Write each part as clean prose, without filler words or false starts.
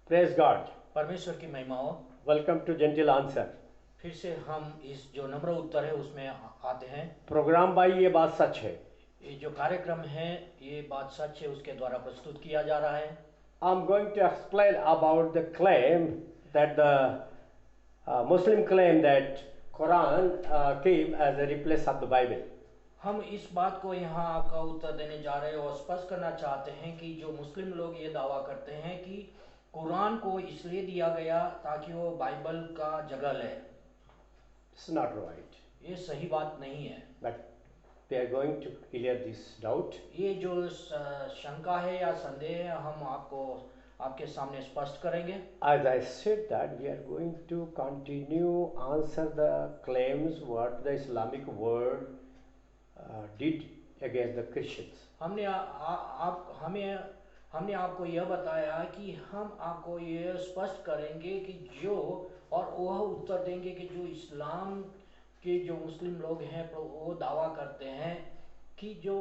Praise God. परमेश्वर की महिमा हो। Welcome to Gentle Answer. फिर से हम इस जो नम्र उत्तर है उसमें आते हैं। प्रोग्राम बाई ये बात सच है। ये जो कार्यक्रम है ये बात सच है उसके द्वारा प्रस्तुत किया जा रहा है। I'm going to explain about the claim that the Muslim claim that Quran came as a replace of the Bible. हम इस बात को यहाँ आपका उत्तर देने जा रहे हैं और स्पष्ट करना चाहते हैं कि जो मुस्लिम लोग ये दावा करते हैं कि कुरान को इसलिए दिया गया ताकि वो बाइबल का जगह ले। It's not right. ये सही बात नहीं है। But we are going to clear this doubt. ये जो शंका है या संदेह है हम आपको आपके सामने स्पष्ट करेंगे। As I said that we are going to continue answer the claims what the Islamic world did against the Christians. हमने आपको यह बताया कि हम आपको यह स्पष्ट करेंगे कि जो और वह उत्तर देंगे कि जो इस्लाम के जो मुस्लिम लोग हैं वो दावा करते हैं कि जो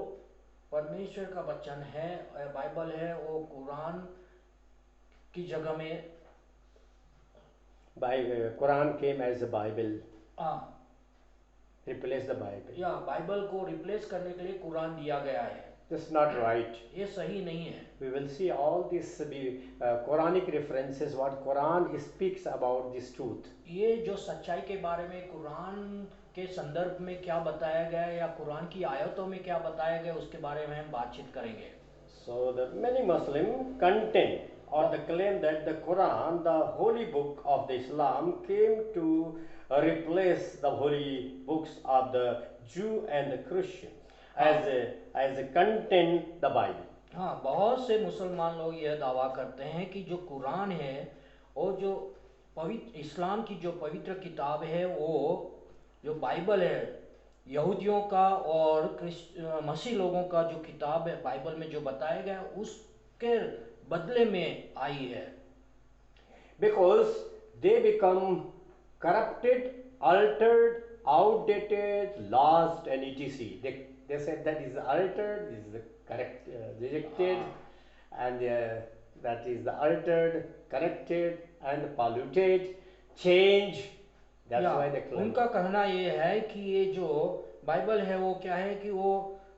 परमेश्वर का वचन है बाइबल है वो कुरान की जगह में Quran came as a Bible. Replace the Bible. या बाइबल को रिप्लेस करने के लिए कुरान दिया गया है। That's not right. ये सही नहीं है। We will see all these Quranic references what Quran speaks about this truth. ये जो सच्चाई के बारे में कुरान के संदर्भ में क्या बताया गया है या कुरान की आयतों में क्या बताया गया उसके बारे में हम बातचीत करेंगे। So the many Muslim contend or the claim that the Quran, the holy book of the Islam, came to replace the holy books of the Jew and the Christians as a content the Bible. हाँ, बहुत से मुसलमान लोग यह दावा करते हैं कि जो कुरान है और जो पवित्र इस्लाम की जो पवित्र किताब है वो जो बाइबल है यहूदियों का और मसीह लोगों का जो किताब है बाइबल में जो बताया गया उसके बदले में आई है। Because they become corrupted, altered, outdated, lost and etc. They said that is altered, this is the correct, rejected, and that is the altered, corrected and polluted, change. That's why they claim. उनका कहना ये है कि ये जो Bible है वो क्या है कि वो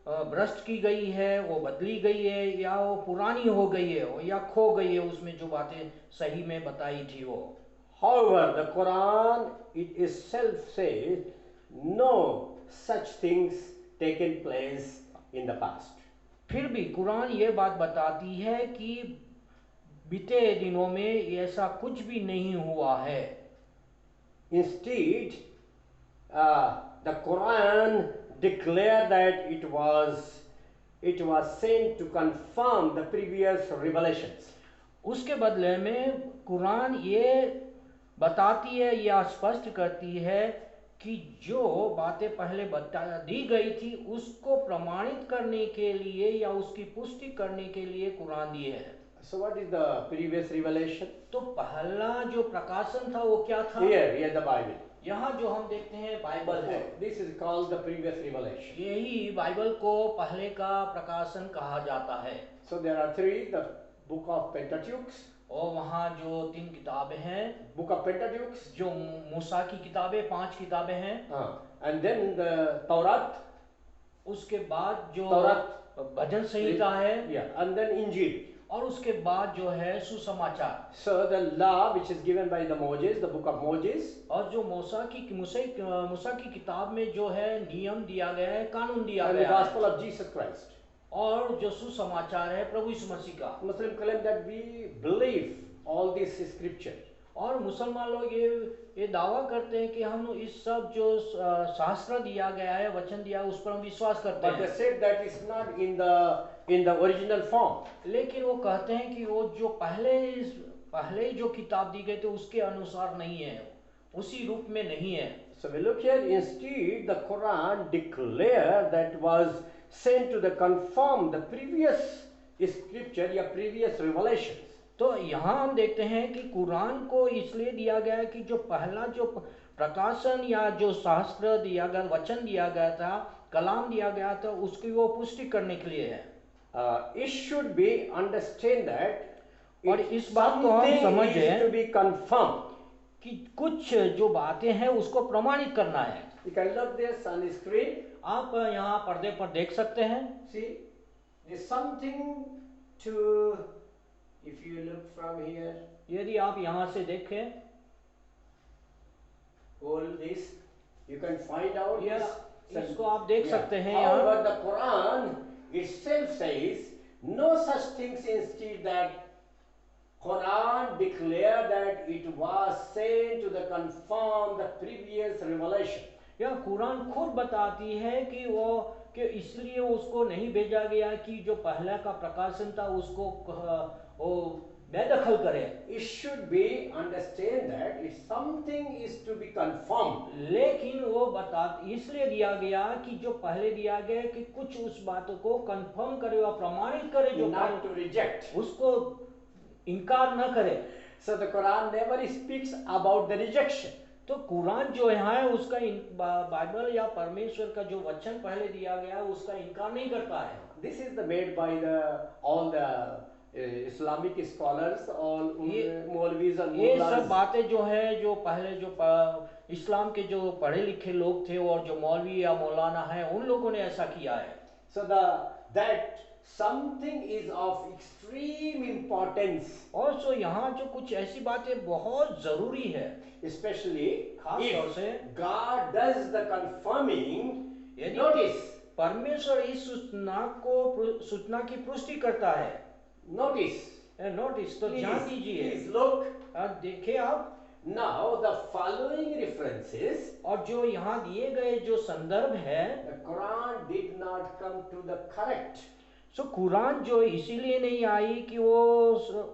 भ्रष्ट की गई है, वो बदली गई है या वो पुरानी हो गई है या खो गई है, उसमें जो बातें सही में बताई थी वो। However, the Quran it itself says no such things taken place in the past. फिर भी कुरान ये बात बताती है कि बीते दिनों में ऐसा कुछ भी नहीं हुआ है। Instead, the Quran declared that it was sent to confirm the previous revelations. उसके बदले में कुरान ये बताती है या स्पष्ट करती है कि जो बातें पहले बता दी गई थी उसको प्रमाणित करने के लिए या उसकी पुष्टि करने के लिए कुरान दी है। So what is the previous revelation? तो पहला जो प्रकाशन था वो क्या था? Here the Bible. यहाँ जो हम देखते हैं बाइबल है। This is called the previous revelation. यही बाइबल को पहले का प्रकाशन कहा जाता है। So there are three: the book of Pentateuch. और वहाँ जो 3 किताबें हैं, Book of Pentateuch, जो मूसा की किताबें 5 किताबें हैं, and then the Taurat. उसके बाद जो भजन संहिता है, and then Injil. और उसके बाद जो है सुसमाचार। So the law which is given by the Moses, the book of Moses, और जो मूसा की किताब में जो है नियम दिया गया है, कानून दिया and गया the gospel of Jesus Christ. और जो सुसमाचार है प्रभु यीशु मसीह का। Muslim claim that we believe all this scripture. और मुसलमान लोग ये दावा करते हैं कि हम इस सब जो शास्त्र दिया गया है, वचन दिया उस पर हम विश्वास करते हैं। But they said that it's not in the original form. लेकिन वो कहते हैं कि वो जो पहले जो किताब दी गई थी उसके अनुसार नहीं है, उसी रूप में नहीं है। So we look here, instead the Quran declared that was sent to the confirm the previous scripture या previous revelations. तो यहाँ हम देखते हैं कि कुरान को इसलिए दिया गया कि जो पहला जो प्रकाशन या जो शास्त्र दिया गया, वचन दिया गया था, कलाम दिया गया था, उसकी वो पुष्टि करने के लिए है। It should be understand that और इस बात को हम something is to समझें be confirmed. कि कुछ जो बातें हैं उसको प्रमाणित करना है। You can look this on the screen. आप यहाँ पर्दे पर देख सकते हैं। See, there's something to, if you look from here, यदि आप यहाँ से देखें, all this, you can find out या this. इसको आप देख सकते हैं However, यहाँ। the Quran itself says no such things. Instead, that Quran declared that it was sent to the confirm the previous revelation. या कुरान खुद बताती है कि वो कि इसलिए उसको नहीं भेजा गया कि जो पहला का प्रकाशन था उसको वो बेदखल करे। It should be understand that if something is to be confirmed, लेकिन वो बता इसलिए दिया गया कि जो पहले दिया गया कि कुछ उस बात को कंफर्म करे और प्रमाणित करे, जो not to reject. उसको इनकार न करे। So the Quran never speaks about the rejection. तो कुरान जो है उसका बाइबल या परमेश्वर का जो वचन पहले दिया गया है उसका इनकार नहीं करता है। This is the made by all the Islamic scholars, all Maulvis and ये Mullahs. सब बातें जो है जो पहले जो इस्लाम के जो पढ़े लिखे लोग थे और जो मौलवी या मौलाना है उन लोगों ने ऐसा किया है। So that something is of extreme importance, और सो यहाँ जो कुछ ऐसी बातें बहुत जरूरी है, especially खास तौर से if God does the confirming. यदि Notice, परमेश्वर इस सूचना की पुष्टि करता है। notice, नोटिस तो ध्यान दीजिए, please look. देखिए आप। Now the following references, और जो यहाँ दिए गए जो संदर्भ है, the Quran did not come to the correct. सो कुरान जो इसीलिए नहीं आई कि वो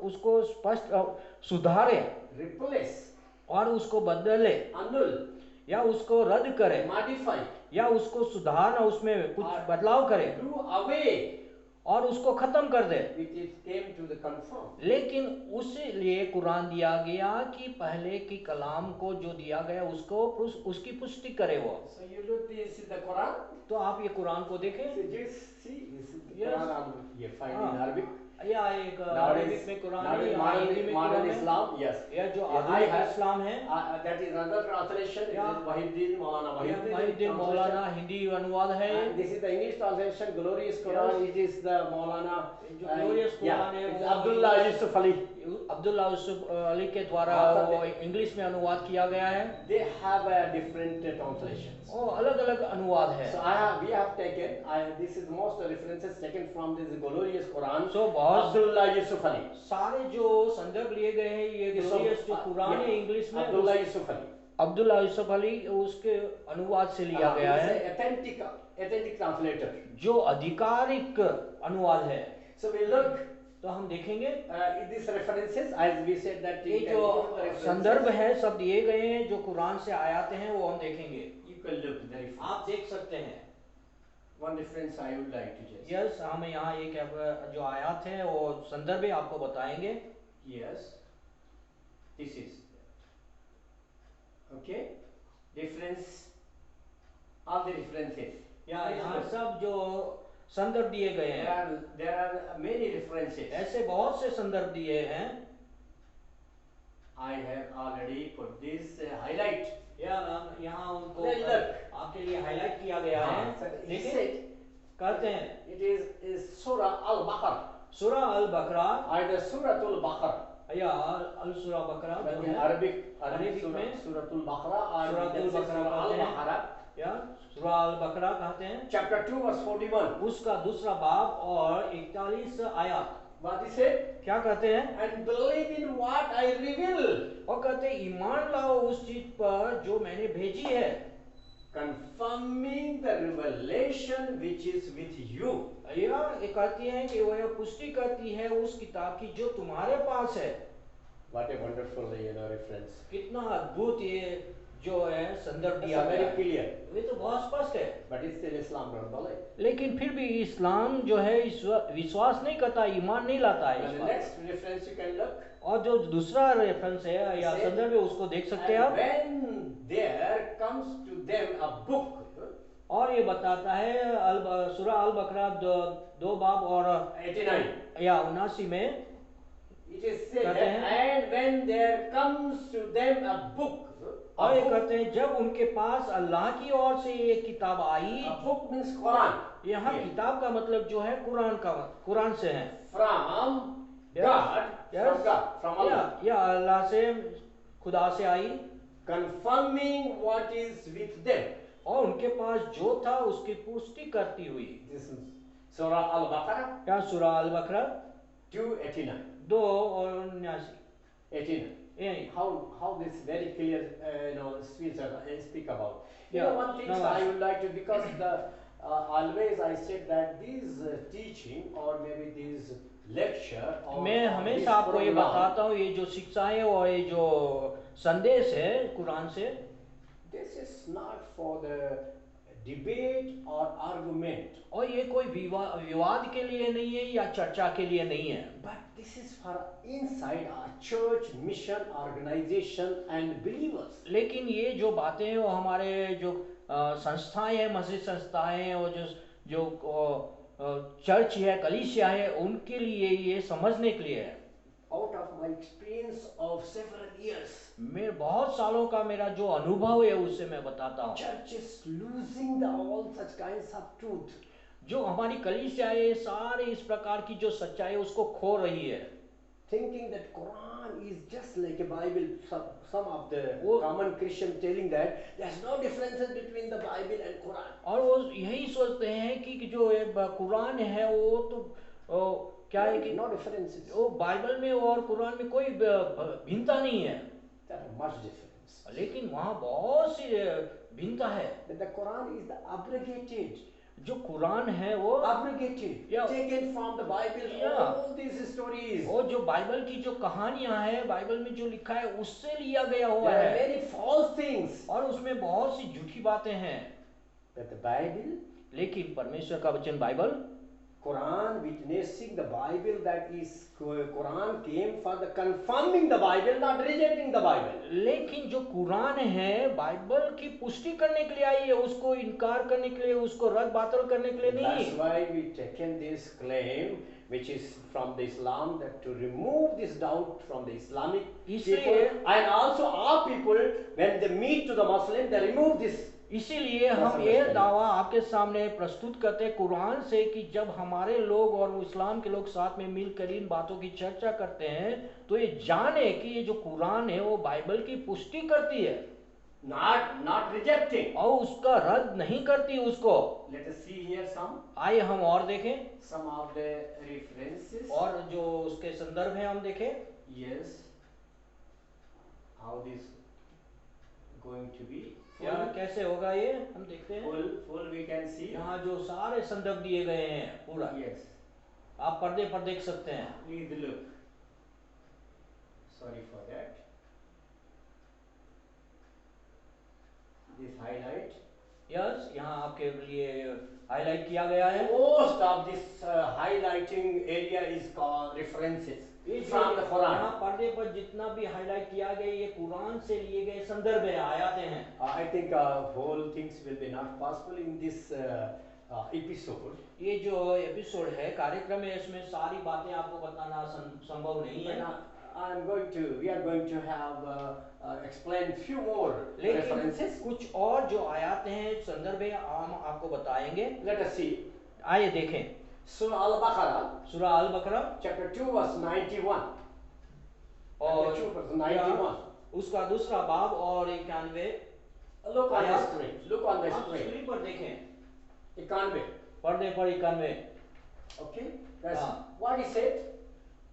उसको स्पष्ट सुधारे, Replace, और उसको बदले annul, या उसको रद्द करे, modify, या उसको सुधारना उसमें कुछ बदलाव करे do away. और उसको खत्म कर दे। It came to the confirm. लेकिन उसलिए कुरान दिया गया कि पहले की कलाम को जो दिया गया उसको उसकी पुष्टि करे वो। So you look, this is the Quran. तो आप ये कुरान को देखें, So just see, this is the Yes. Quran. You find in हाँ। Arabic. या एक अरबिक में कुरान है, या हिंदी में modern कुरान है, Islam, yes. या जो Yeah, I आधुनिक have- इस्लाम है, That is another translation. It Yeah. is Wahiduddin Maulana या Wahiduddin मुहिद्दीन मौलाना translation. हिंदी अनुवाद है। And this is the English translation, Glorious Quran. Yes. It is the Maulana. जो Glorious Quran है, it's वो Abdullah Yusuf Ali. Abdullah Yusuf Ali के द्वारा हाँ, वो इंग्लिश में अनुवाद किया गया है। They have a different translations. वो अलग अलग अनुवाद है। So we have taken. This is most references taken from this Glorious Quran. So बहुत Abdullah Yusuf Ali. सारे जो संदर्भ लिए गए हैं ये ग्लोरियस जो कुरान है इंग्लिश में, Abdullah Yusuf Ali. Abdullah Yusuf Ali उसके अनुवाद से लिया गया It's है, a authentic translator. जो आधिकारिक अनुवाद है। So we look. तो हम देखेंगे In these references, as we said that ये you जो can go to the references. संदर्भ है सब दिए गए हैं जो कुरान से आयाते हैं वो हम देखेंगे। You can look the reference. आप देख सकते हैं। One reference I would like to just. Yes, हम यहाँ एक जो आयात है वो संदर्भ है आपको बताएंगे। Yes. This is. Okay. Reference. All the references. यहाँ सब जो संदर्भ दिए गए हैं, There are many references. ऐसे बहुत से संदर्भ दिए हैं। I have already put this highlight. यहाँ उनको Then look. आपके लिए हाईलाइट किया गया है। He देखिए said कहते हैं it is Surah Al-Baqarah. सूरा अल बकरा Either Surah Al-Baqarah. या अल सूरा बकरा But जो in है Arabic Arabic में Surah Al-Baqarah or Surah we can say Al-Baqarah Surah कहते हैं। Al-Baqarah. या सूरा अल बकरा कहते हैं। Chapter 2 verse 41. उसका दूसरा बाब और 41 आयत What he said? क्या कहते हैं? And believe in what I reveal. और कहते हैं ईमान लाओ उस चीज पर जो मैंने भेजी है, Confirming the revelation which is with you. या ये कहती है कि वह पुष्टि करती है उस किताब की जो तुम्हारे पास है। What a wonderful reference. कितना अद्भुत ये जो है संदर्भ It's दिया गया very है। clear. ये तो बहुत स्पष्ट है। But it's still Islam don't believe. लेकिन फिर भी इस्लाम जो है विश्वास नहीं करता, ईमान नहीं लाता है And इस the पर। next reference you can look. और जो दूसरा रेफरेंस है या संदर्भ है उसको देख सकते हैं And आप। when there comes to them a book. और ये बताता है सूरा अल बकरा दो बाब और 89. या 79 में It is when there comes to them a book, और a ये book, कहते हैं जब उनके पास अल्लाह की ओर से ये किताब आई, a book means Quran. यहाँ Here. किताब का मतलब जो है कुरान से है। From Yes. God, Yes. from God, from Allah, या अल्लाह से, खुदा से आई, confirming what is with them. और उनके पास जो था उसकी पुष्टि करती हुई। This is Surah Al-Baqarah क्या सूरा अल बकरा 2:89. 2 और 79। 89. यही। How this very clear, speak about. You Yeah, know, one thing no, I would like to, because always I said that these teaching or maybe these lecture or मैं this हमेशा आपको ये program, बताता हूँ, ये जो शिक्षा है और ये जो संदेश है कुरान से, this is not for the debate or argument, और ये कोई विवाद के लिए नहीं है या चर्चा के लिए नहीं है, but this is for inside our church, mission, organization and believers. लेकिन ये जो बातें हैं वो हमारे जो संस्थाएं हैं, मस्जिद संस्थाएं हैं, और जो चर्च है, कलीसिया है, उनके लिए ये समझने के लिए है। Out of my experience of several years, मेरे बहुत सालों का मेरा जो अनुभव है उससे मैं बताता हूँ, church is losing all such kinds of truth. जो हमारी कलीसिया है सारे इस प्रकार की जो सच्चाई है उसको खो रही है, Thinking that Quran is just like a Bible. Some of the वो- common Christian telling that there's no differences between the Bible and Quran. और वो यही सोचते हैं कि जो ये कुरान है वो तो क्या है कि No differences. वो बाइबल में और कुरान में कोई भिन्नता नहीं है, There are much difference. लेकिन वहाँ बहुत सी भिन्नता है। That the Quran is the abrogated, जो कुरान है वो Yeah. taken from the Bible. Yeah. All these stories. वो जो बाइबल की जो कहानियां हैं, बाइबल में जो लिखा है उससे लिया गया हुआ There are है, many false things. और उसमें बहुत सी झूठी बातें हैं। But the Bible, लेकिन परमेश्वर का वचन Bible, Quran witnessing the Bible, that is Quran came for the confirming the Bible, not rejecting the Bible. लेकिन जो कुरान है बाइबल की पुष्टि करने के लिए आई है, उसको इनकार करने के लिए, उसको रद्द बातल करने के लिए That's नहीं। why we taken this claim, which is from the Islam, that to remove this doubt from the Islamic इसलिए- people, and also our people, when they meet to the Muslim, they remove this. इसीलिए हम ये दावा आपके सामने प्रस्तुत करते हैं कुरान से कि जब हमारे लोग और इस्लाम के लोग साथ में मिलकर इन बातों की चर्चा करते हैं तो ये जाने कि ये जो कुरान है वो बाइबल की पुष्टि करती है, Not rejecting. और उसका रद्द नहीं करती उसको। Let us see here आइए हम और देखें, some of the references. और जो उसके संदर्भ है हम देखें। Yes. How this going to be? या कैसे होगा ये हम देखते हैं। Full we can see. यहाँ जो सारे संदर्भ दिए गए हैं पूरा, Yes. आप पर्दे पर देख सकते हैं। Please look. Sorry for that. This highlight. Yes, यहाँ आपके लिए हाईलाइट किया गया है। Most of this highlighting area is called references ये जो from the यहाँ Quran. पर्दे पर जितना भी हाईलाइट किया गया ये कुरान से लिए गए संदर्भ है, आयातें हैं। I think whole things will be not possible in this episode. ये जो एपिसोड है, कार्यक्रम है, इसमें सारी बातें आपको बताना संभव नहीं है। We are going to have explain few more लेकिन references. कुछ और जो आयातें हैं, संदर्भ है, हम आपको बताएंगे। Let us see. आइए देखें Surah Al-Baqarah, सूरा अल बकरा chapter 2, verse 91. और Chapter 2, verse 91. उसका दूसरा बाब और 91। Look on the आयात। screen. Look on the आप screen. स्क्रीन पर देखें, 91. पर्दे पर 91। Okay. That's हाँ। what he said.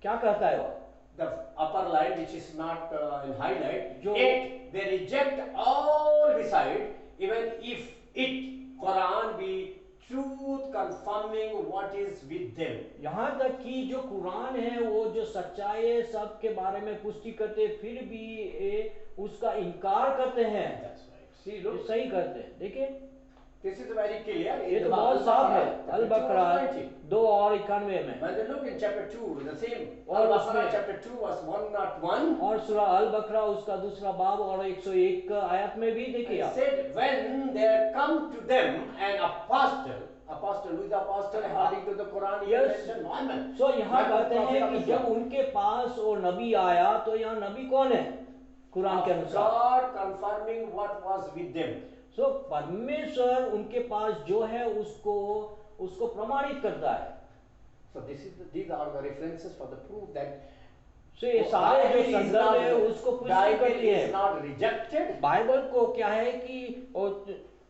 क्या कहता है वो? The upper line, which is not in highlight. जो- Yet they reject all beside, even if it Quran be truth confirming what is with them. यहाँ तक कि जो कुरान है वो जो सच्चाई है सब के बारे में पुष्टि करते, फिर भी उसका इनकार करते हैं। That's right. See, ये look. सही करते हैं। देखिए This is very clear. ये in तो the बहुत साफ है। Al-Baqarah, अल chapter 2, बकरा verse 90. 2 और 91 में, When they look in chapter 2, the same. और Al-Baqarah, उसमें- chapter 2, verse 101. और सूरा अल बकरा उसका दूसरा बाब और 101 आयत में भी देखिए It आप। said, when there come to them an apostle, Apostle, who is the apostle according to the Quran? He Yes. mentioned Muhammad. सो यहाँ Muhammad, कहते prophet हैं of कि Islam. जब उनके पास वो नबी आया तो यहाँ नबी कौन है कुरान के Of अनुसार? God confirming what was with them. सो परमेश्वर उनके पास जो है उसको प्रमाणित करता है। So these are the references for the proof that सो ये सारे जो Bible is संदर्भ not- है उसको पुष्टि Bible करती है। is not rejected. बाइबल को क्या है कि वो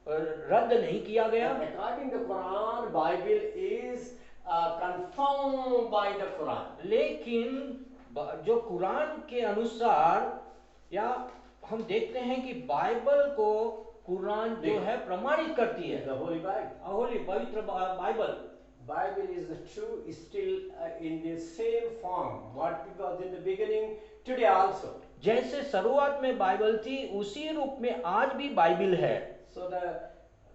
रद्द नहीं किया गया, And according to the Quran, Bible is confirmed by the Quran. लेकिन जो कुरान के अनुसार या हम देखते हैं कि बाइबल को कुरान जो है प्रमाणित करती है। The Holy Bible. होली पवित्र Bible Bible is the true, is still in the same form what it was in the beginning, today also. जैसे शुरुआत में बाइबल थी उसी रूप में आज भी बाइबल है। So the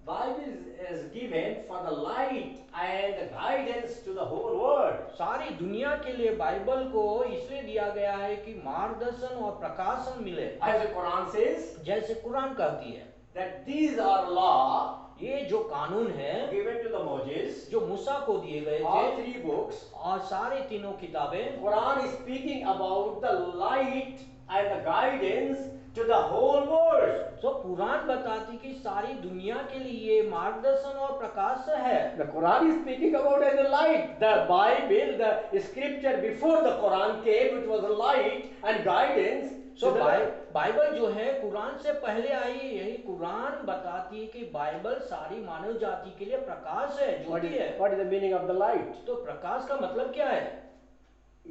Bible is given for the light and the guidance to the whole world. सारी दुनिया के लिए बाइबल को इसलिए दिया गया है कि मार्गदर्शन और प्रकाशन मिले। As the Quran says, जैसे कुरान कहती है that these are law ये जो कानून है given to the Moses, जो मूसा को दिए गए all थे three books. और सारे तीनों किताबें, Quran is speaking about the light and the guidance to the whole world. तो कुरान बताती कि सारी दुनिया के लिए मार्गदर्शन और प्रकाश है। The Quran is speaking about as a light. The Bible, the scripture before the Quran came, it was a light and guidance. So to the- Bible जो है कुरान से पहले आई, यही कुरान बताती है कि बाइबल सारी मानव जाति के लिए प्रकाश है, What ज्योति है। what is the meaning of the light? तो प्रकाश का मतलब क्या है?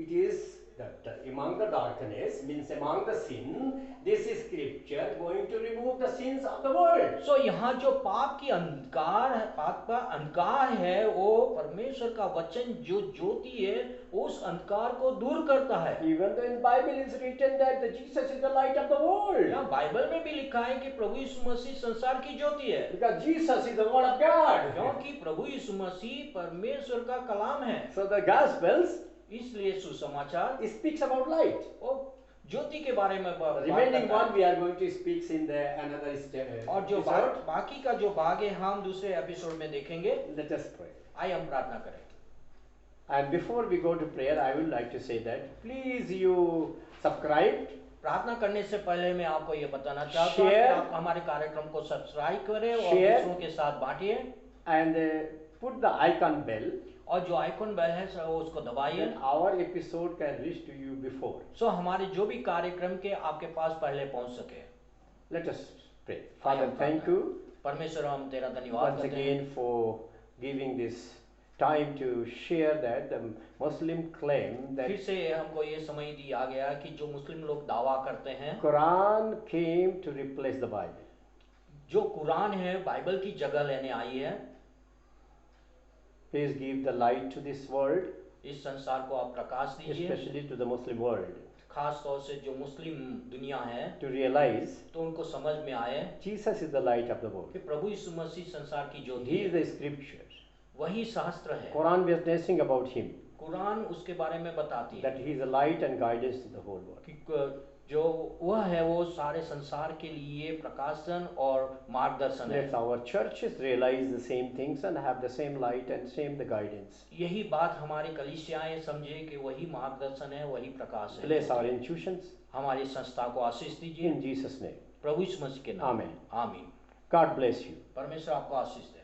It is that among the darkness, means among the sin, this is scripture going to remove the sins of the world. सो यहाँ जो पाप की अंधकार है, पाप का अंधकार है, वो परमेश्वर का वचन जो ज्योति है उस अंधकार को दूर करता है। Even though in the Bible is written that the Jesus is the light of the world. यहाँ बाइबल में भी लिखा है कि प्रभु यीशु मसीह संसार की ज्योति है, Because Jesus is the word of God. क्योंकि प्रभु यीशु मसीह परमेश्वर का कलाम है। So the Gospels इसलिए सुसमाचार speaks about light. और ज्योति के बारे में बात Remaining करता one we are going to speak in the another है। और जो episode. बाकी का जो भाग है हम दूसरे एपिसोड में देखेंगे। Let us pray. आइए हम प्रार्थना करें। And before we go to prayer, I would like to say that please you subscribe, प्रार्थना करने से पहले मैं आपको ये बताना चाहता हूँ कि Share. आप हमारे कार्यक्रम को सब्सक्राइब करें और Share. दूसरों के साथ बांटिए and put the icon bell, और जो आइकॉन बेल है सर वो उसको दबाइए। then our episode can reach to you before. सो हमारे जो भी कार्यक्रम के आपके पास पहले पहुंच सके। Let us pray. Father, thank you परमेश्वर हम तेरा धन्यवाद once करते हैं again for giving this time to share that the Muslim claim that फिर से हमको ये समय दिया गया कि जो मुस्लिम लोग दावा करते हैं Quran came to replace the Bible. जो कुरान है बाइबल की जगह लेने आई है। Please give the light to this world, इस संसार को आप प्रकाश दीजिए, especially to the Muslim world, खास तौर से जो मुस्लिम दुनिया है to realize तो उनको समझ में आए Jesus is the light of the world. कि प्रभु यीशु मसीह संसार की ज्योति He is है, the scriptures. वही शास्त्र है। Quran witnessing about him, Quran उसके बारे में बताती है that he is a light and guidance to the whole world. कि जो वह है वो सारे संसार के लिए प्रकाशन और मार्गदर्शन है। Let our churches realize the same things and have the same light and same the guidance. यही बात हमारी कलीसियाएं समझे कि वही मार्गदर्शन है, वही प्रकाश है। Bless our institutions हमारी संस्था को आशीष दीजिए in Jesus' name. प्रभु यीशु मसीह के नाम में। Amen. आमीन। God bless you. परमेश्वर आपको आशीष दे।